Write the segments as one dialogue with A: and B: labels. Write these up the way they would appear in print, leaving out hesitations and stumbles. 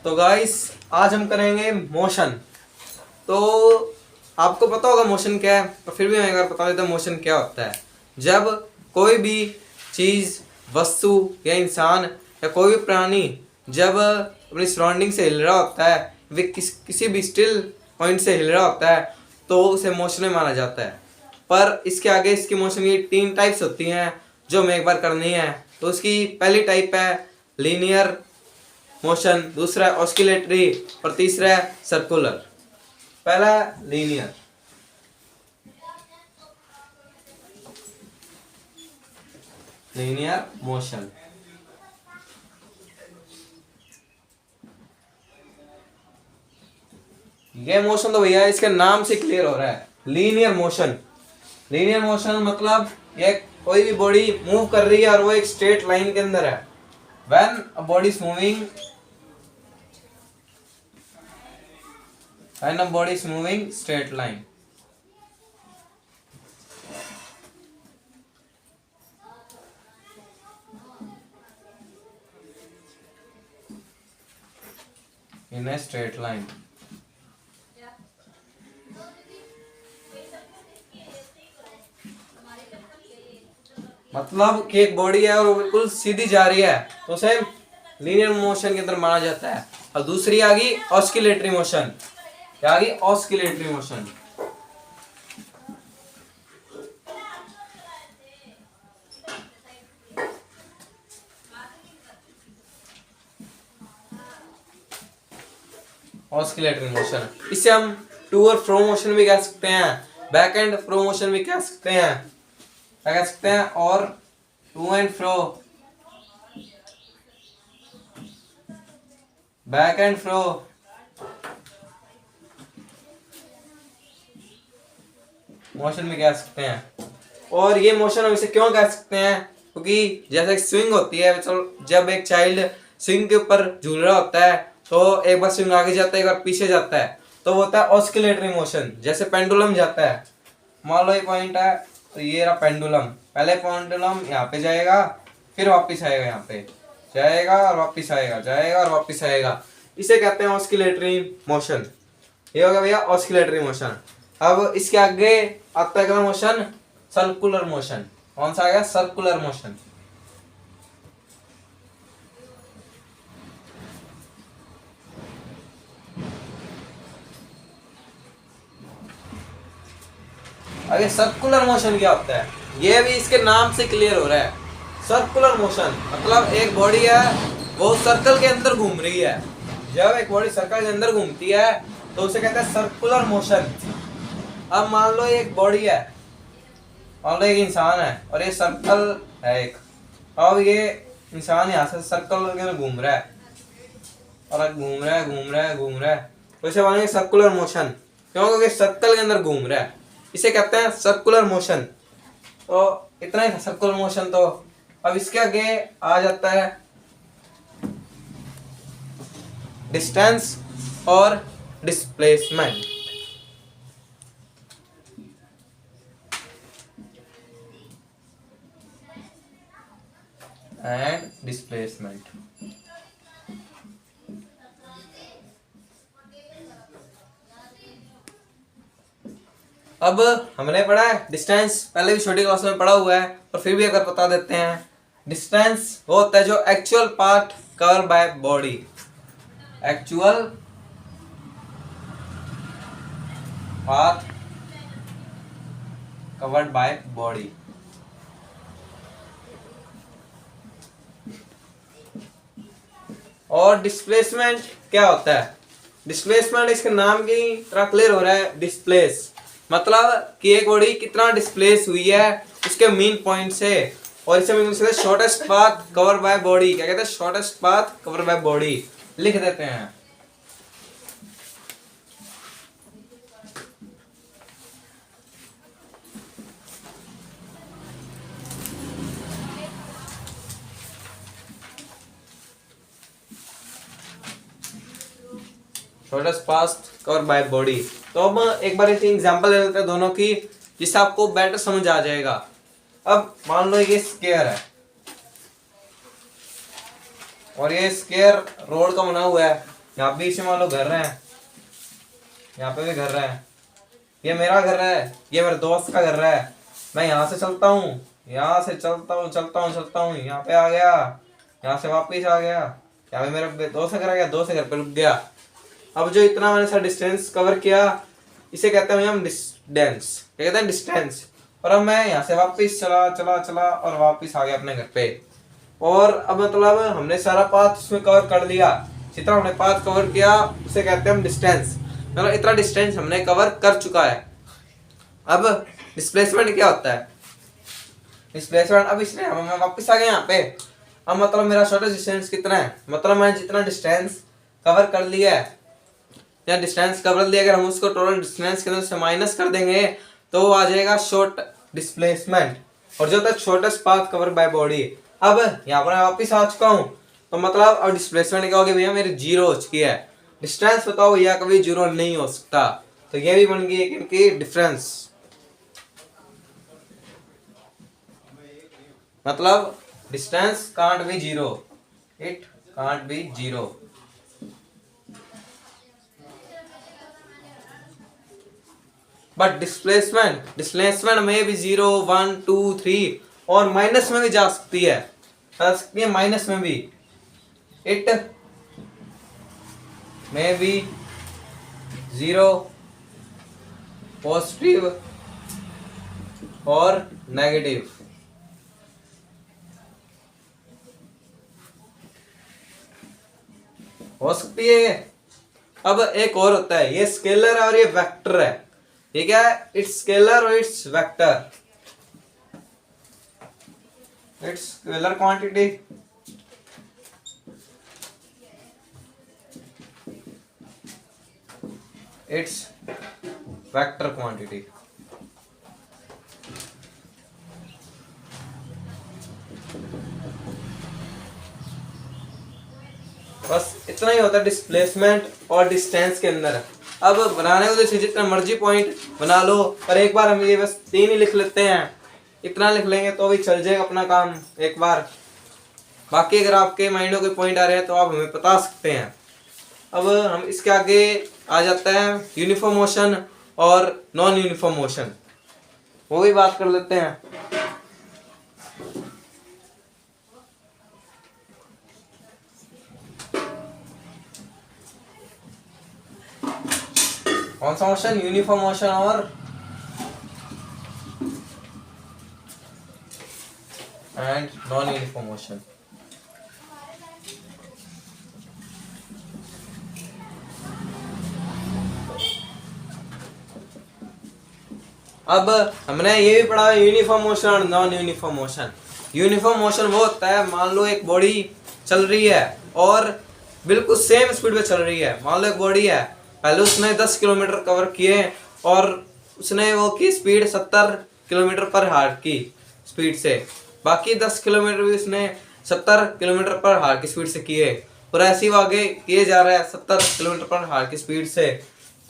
A: तो गाइस आज हम करेंगे मोशन। तो आपको पता होगा मोशन क्या है, तो फिर भी मैं एक बार बता देता हूँ मोशन क्या होता है। जब कोई भी चीज़, वस्तु या इंसान या कोई भी प्राणी जब अपनी सराउंडिंग से हिल रहा होता है, वे किसी भी स्टिल पॉइंट से हिल रहा होता है, तो उसे मोशन में माना जाता है। पर इसके आगे इसकी मोशन की 3 टाइप्स होती हैं जो हमें एक बार करनी है। तो उसकी पहली टाइप है लीनियर मोशन, दूसरा है ऑस्किलेटरी और तीसरा है सर्कुलर। पहला लीनियर। लीनियर मोशन ये मोशन तो भैया इसके नाम से क्लियर हो रहा है, लीनियर मोशन। लीनियर मोशन मतलब ये कोई भी बॉडी मूव कर रही है और वो एक स्ट्रेट लाइन के अंदर है। When a body is moving, when a body is moving straight line। in a straight line। मतलब कि एक बॉडी है और वो बिल्कुल सीधी जा रही है तो उसे लीनियर मोशन के अंदर माना जाता है। और दूसरी आ गई ऑस्किलेटरी मोशन। क्या आ गई? Oscillatory motion. ऑस्किलेटरी मोशन इसे हम टू और फ्रो मोशन भी कह सकते हैं, बैक एंड फ्रो मोशन भी कह सकते हैं। क्या कह सकते हैं? और to and fro, back and fro, motion भी कह सकते हैं। और ये मोशन हम इसे क्यों कह सकते हैं? क्योंकि जैसे स्विंग होती है, जब एक चाइल्ड स्विंग के ऊपर झूल रहा होता है तो एक बार स्विंग आगे जाता है, एक बार पीछे जाता है, तो वो होता है ऑस्किलेटरी मोशन। जैसे पेंडुलम जाता है, मान लो ये पॉइंट है तो ये रहा पेंडुलम, पहले पेंडुलम यहाँ पे जाएगा, फिर वापस आएगा, यहाँ पे जाएगा और वापस आएगा, जाएगा और वापस आएगा। इसे कहते हैं ऑस्किलेटरी मोशन। ये हो गया भैया ऑस्किलेटरी मोशन। अब इसके आगे आता है मोशन सर्कुलर मोशन। कौन सा आ गया? Circular motion. अरे सर्कुलर मोशन क्या होता है? ये भी इसके नाम से क्लियर हो रहा है। सर्कुलर मोशन मतलब एक बॉडी है वो सर्कल के अंदर घूम रही है। जब एक बॉडी सर्कल के अंदर घूमती है तो उसे कहते हैं सर्कुलर मोशन। अब मान लो एक बॉडी है, मान लो एक इंसान है और ये सर्कल है एक, अब ये इंसान यहाँ से सर्कल के अंदर घूम रहा है और घूम रहा है, घूम रहा है, घूम रहा है, तो इसे बोलेंगे सर्कुलर मोशन। क्यों? क्योंकि सर्कल के अंदर घूम रहा है, इसे कहते हैं सर्कुलर मोशन। तो इतना ही था सर्कुलर मोशन। तो अब इसके आगे आ जाता है डिस्टेंस और डिस्प्लेसमेंट। एंड डिस्प्लेसमेंट अब हमने पढ़ा है डिस्टेंस, पहले भी छोटी क्लास में पढ़ा हुआ है और फिर भी अगर बता देते हैं। डिस्टेंस वो होता है जो actual part cover by body. Actual part covered by body. और डिस्प्लेसमेंट क्या होता है? डिस्प्लेसमेंट इसके नाम की तरह क्लियर हो रहा है। डिस्प्लेस मतलब कि एक बॉडी कितना डिस्प्लेस हुई है उसके मेन पॉइंट से, और इसे हम shortest path cover by body. क्या कहते हैं? Shortest path cover by body लिख देते हैं। Shortest path cover by body. तो अब एक बार एग्जांपल ले लेते हैं दोनों की, जिससे आपको बेटर समझ आ जाएगा। अब मान लो ये स्क्वायर है और ये स्क्वायर रोड का बना हुआ है, यहाँ बीच में मान लो घर है, यहाँ पे भी घर है, ये मेरा घर है, ये मेरे दोस्त का घर है। मैं यहाँ से चलता हूँ, यहाँ से चलता हूँ, यहाँ पे आ गया, यहाँ से वापिस आ गया, यहाँ पे मेरे दोस्त का घर आ गया, दोस्त के घर पे रुक गया। अब जो इतना मैंने सा डिस्टेंस कवर किया, इसे कहते हैं हम डिस्टेंस, क्या कहते हैं डिस्टेंस। और अब मैं यहाँ से वापिस चला और वापिस आ गया अपने घर पे। और अब मतलब हमने सारा पाथ उसमें कवर कर लिया, जितना हमने पाथ कवर किया उसे कहते हैं हम डिस्टेंस। मतलब इतना डिस्टेंस हमने कवर कर चुका है। अब डिस्प्लेसमेंट क्या होता है? डिस्प्लेसमेंट, अब इसलिए हम वापस आ गए यहाँ पे। अब मतलब मेरा शॉर्टेस्ट डिस्टेंस कितना है, मतलब मैं जितना डिस्टेंस कवर कर लिया है या डिस्टेंस कवर लिया, अगर हम उसको टोटल डिस्टेंस के अंदर से माइनस कर देंगे तो वो आ जाएगा शॉर्ट डिस्प्लेसमेंट, और जो तक shortest path cover by body. अब यहाँ पर मैं वापिस आ चुका हूँ, तो मतलब अब डिस्प्लेसमेंट क्या होगी भैया, मेरी जीरो हो चुकी है। डिस्टेंस बताओ भैया कभी जीरो नहीं हो सकता, तो ये भी बन गई है इनकी डिफरेंस। मतलब distance can't be zero, it can't be zero. But displacement में भी 0 1 2 3 और माइनस में भी जा सकती है माइनस में भी। इट में भी 0 पॉजिटिव और नेगेटिव। हो सकती है। अब एक और होता है, ये स्केलर और ये वेक्टर है, ठीक है, इट्स स्केलर और it's vector. It's scalar quantity, it's vector quantity. बस इतना ही होता है डिस्प्लेसमेंट और डिस्टेंस के अंदर। अब बनाने को तो जितना मर्जी पॉइंट बना लो, पर एक बार हम ये बस 3 ही लिख लेते हैं, इतना लिख लेंगे तो भी चल जाएगा अपना काम एक बार। बाकी अगर आपके माइंड में कोई पॉइंट आ रहे हैं तो आप हमें बता सकते हैं। अब हम इसके आगे आ जाता है यूनिफॉर्म मोशन और नॉन यूनिफॉर्म मोशन, वो भी बात कर लेते हैं। कौन सा मोशन? यूनिफॉर्म मोशन और एंड नॉन यूनिफॉर्म मोशन। अब हमने ये भी पढ़ा यूनिफॉर्म मोशन और non uniform motion. Uniform motion वो होता है, मान लो एक बॉडी चल रही है और बिल्कुल सेम स्पीड पे चल रही है। मान लो एक बॉडी है, पहले उसने 10 किलोमीटर कवर किए और उसने वो की स्पीड 70 किलोमीटर पर हार की स्पीड से, बाकी 10 किलोमीटर भी उसने 70 किलोमीटर पर हार की स्पीड से किए, और ऐसे ही आगे किए जा रहा है 70 किलोमीटर पर हार की स्पीड से,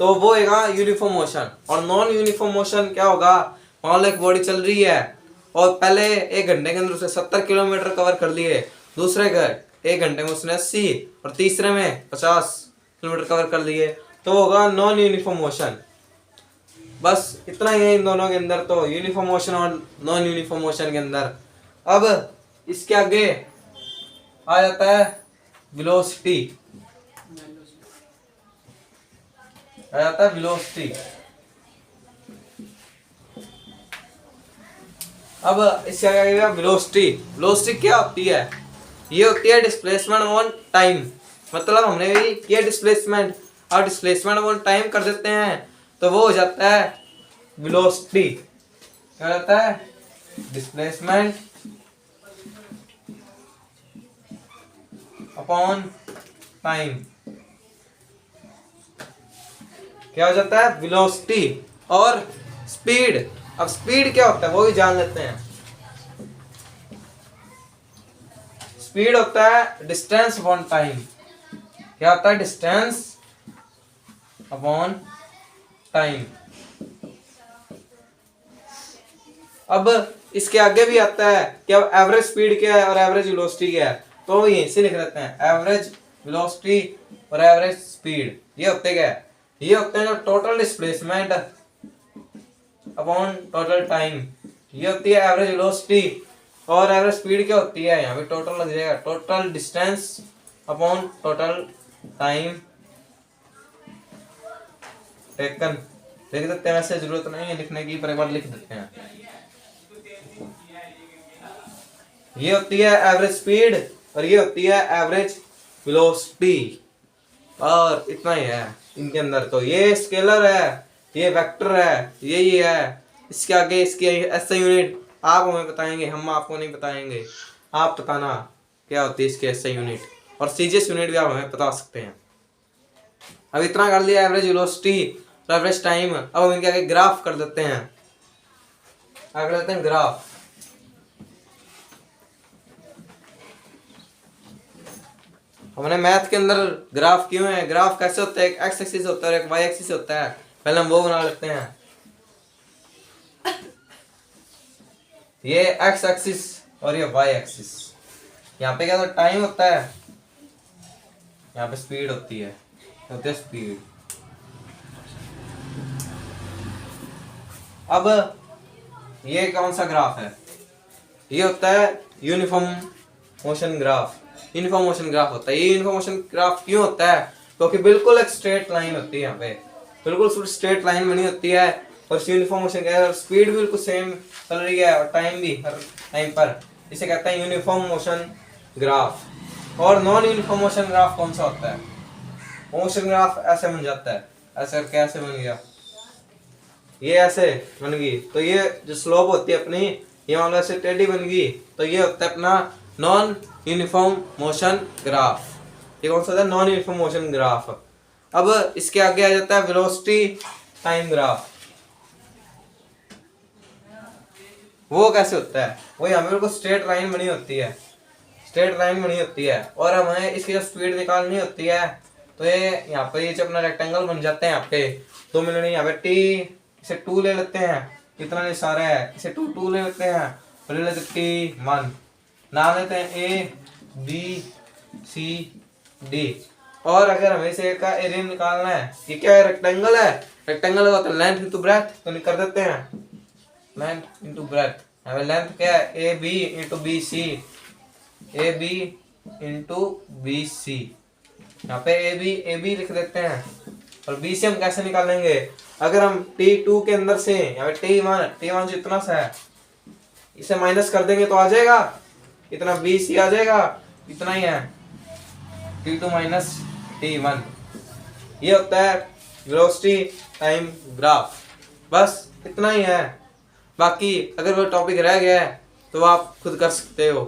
A: तो वो होगा यूनिफॉर्म मोशन। और नॉन यूनिफॉर्म मोशन क्या होगा, मान लो एक बॉडी चल रही है और पहले 1 घंटे के अंदर उसने 70 किलोमीटर कवर कर लिए, दूसरे 1 घंटे में उसने 80 और तीसरे में 50 किलोमीटर कवर कर लिए, तो होगा नॉन यूनिफॉर्म मोशन। बस इतना ही है इन दोनों के अंदर, तो यूनिफॉर्म मोशन और नॉन यूनिफॉर्म मोशन के अंदर। अब इसके आगे आ जाता है वेलोसिटी, आ जाता है वेलोसिटी। अब इसके आगे आएगा वेलोसिटी। वेलोसिटी क्या होती है? ये होती है डिस्प्लेसमेंट ऑन टाइम। मतलब हमने भी किया डिस्प्लेसमेंट और डिस्प्लेसमेंट ऑन टाइम कर देते हैं तो वो हो जाता है वेलोसिटी। क्या होता है? Displacement upon time. क्या हो जाता है? वेलोसिटी। और स्पीड, अब स्पीड क्या होता है वो भी जान लेते हैं। स्पीड होता है डिस्टेंस अपॉन टाइम। क्या होता है? Distance upon time. अब इसके आगे भी आता है कि अब एवरेज स्पीड क्या है और एवरेज वेलोसिटी क्या है, तो यहीं से लिख लेते हैं एवरेज वेलोसिटी और एवरेज स्पीड, ये होते क्या है, ये होते हैं total displacement upon total time, ये होती है एवरेज वेलोसिटी। और एवरेज स्पीड क्या होती है, यहाँ पे टोटल लग जाएगा, total distance upon total time taken. लिख देते हैं, वैसे जरूरत नहीं है लिखने की, पर एक बार लिख देते हैं। ये होती है एवरेज स्पीड और ये होती है एवरेज वेलोसिटी, और इतना ही है इनके अंदर। तो ये स्केलर है, ये वेक्टर है, यही है। इसके आगे इसकी एसआई यूनिट आप हमें बताएंगे, हम आपको नहीं बताएंगे। आप बताना क्या होती है इसकी एसआई यूनिट, और सीजीएस यूनिट भी आप हमें बता सकते हैं। अब इतना कर लिया एवरेज वेलोसिटी, एवरेज टाइम। अब हम इनके आगे ग्राफ कर देते हैं, आगे लेते हैं ग्राफ। हमने मैथ के अंदर ग्राफ क्यों है, ग्राफ कैसे होता है, एक एक्स एक्सिस होता है और एक वाई एक्सिस होता है। पहले हम वो बना लेते हैं। ये एक्स एक्सिस और ये वाई एक्सिस। यहाँ पे क्या होता है, टाइम होता है, यहाँ पे स्पीड होती है, होती है स्पीड। अब ये कौन सा ग्राफ है, ये होता है uniform motion graph. Uniform motion graph होता है। ये यूनिफॉर्म मोशन ग्राफ क्यों होता है, क्योंकि बिल्कुल एक स्ट्रेट लाइन होती है, यहाँ पे बिल्कुल स्ट्रेट लाइन बनी होती है, और यूनिफॉर्म मोशन का स्पीड भी बिल्कुल सेम चल रही है और टाइम भी हर टाइम पर। इसे कहते हैं यूनिफॉर्म मोशन ग्राफ। और नॉन यूनिफॉर्म मोशन ग्राफ कौन सा होता है, मोशन ग्राफ ऐसे बन जाता है, ऐसे करके ऐसे बन गया, ये ऐसे बन गई, तो ये जो स्लोप होती है अपनी, ये मान लो ऐसे टेढ़ी बन गई, तो ये होता है अपना नॉन यूनिफॉर्म मोशन ग्राफ। ये कौन सा होता है, नॉन यूनिफॉर्म मोशन ग्राफ। अब इसके आगे आ जाता है वेलोसिटी टाइम ग्राफ। वो कैसे होता है, वो यहाँ पे स्ट्रेट लाइन बनी होती है, स्ट्रेट लाइन बनी होती है, और हमें इसकी जो स्पीड निकालनी होती है, तो ये यहाँ पे ये जो अपना रेक्टेंगल बन जाते हैं यहाँ पे 2 मिनट, यहाँ पे टी, इसे 2 ले लेते हैं, इतना नहीं सारा है, इसे 2 ले लेते हैं, और ले लेते T1, नाम लेते हैं ए बी सी डी। और अगर हमें इसे का एरिया निकालना है, ये क्या है, रेक्टेंगल है, रेक्टेंगल का तो लेंथ इनटू ब्रेथ, तो कर देते हैं लेंथ इनटू ब्रेथ। हमें लेंथ क्या है, A B into B C, A B into B C, यहाँ पे ए बी लिख देते हैं। और बी सी हम कैसे निकालेंगे, अगर हम T2 के अंदर से यहाँ पे T1 जो इतना सा है, इसे माइनस कर देंगे तो आ जाएगा इतना, बी सी आ जाएगा, इतना ही है, T2 माइनस T1। ये होता है वेलोसिटी टाइम ग्राफ। बस इतना ही है, बाकी अगर वो टॉपिक रह गया है तो आप खुद कर सकते हो।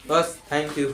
A: बस, थैंक यू।